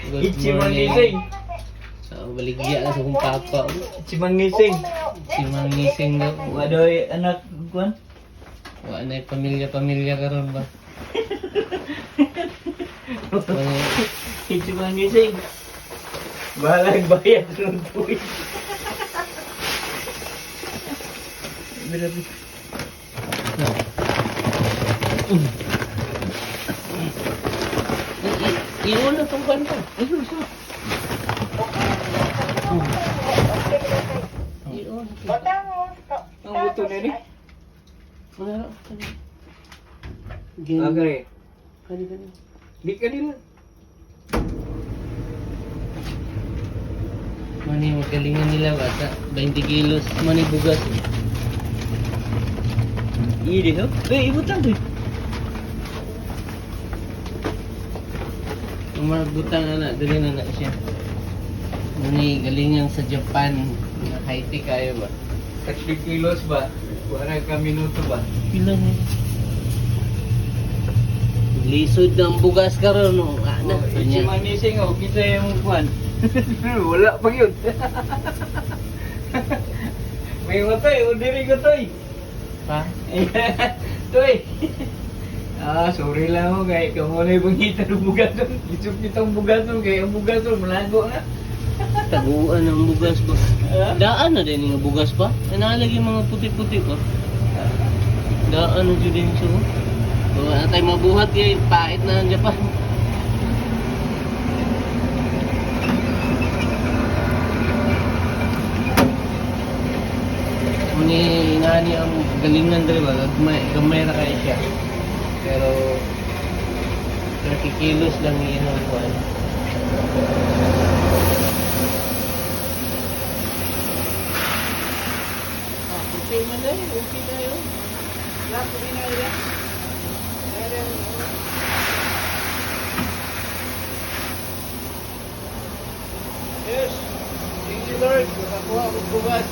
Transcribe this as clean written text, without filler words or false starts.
Good Ichi morning. mangising. So, baligya na sa kong papa. Ichi mangising. Si Mangising daw. Wadoy anak kuan. Wala na pamilya-pamilya karon ba? Wala. Ichi mangising. Bahalang bayad ng puwit. Iyon na itong kanta. Iyon. Ang buto na ni. Wala. Okay. Kani. Di ka nila. Mani, magalingan nila bata. 20 kilos. Mani bugas. Iya deh, ho. Ibutang tu. Umarbutang anak. Dali na na siya. Mani, galingan sa Japan. High-tech kayo ba? 30 kilos ba? Wala ka minuto ba? Pila niya. Lisod ng bugas karon no. Ana. Ichi manising oh, kita yung kuan. Wala pa yun. May matay, udiri ko toy. Pa? Toy. Sorry lang ho kay kamo na bangita ng bugason. Isip nitong bugason kay ang bugason malago na. Taguan ng bugas ba? Daan na din yung bugas pa. Nalagi mga puti-puti pa. Daan na din siya. Wala tayo mabuhat kay pait na ang Japan. Muni inani ang galingan dali ba? Gamay na kayo siya. Pero 30 kilos lang iinom ko. Okay man na yun. Okay na yun. Lahat ko na yun. Yes. Thank you Lord. Nakakuha ko bugas.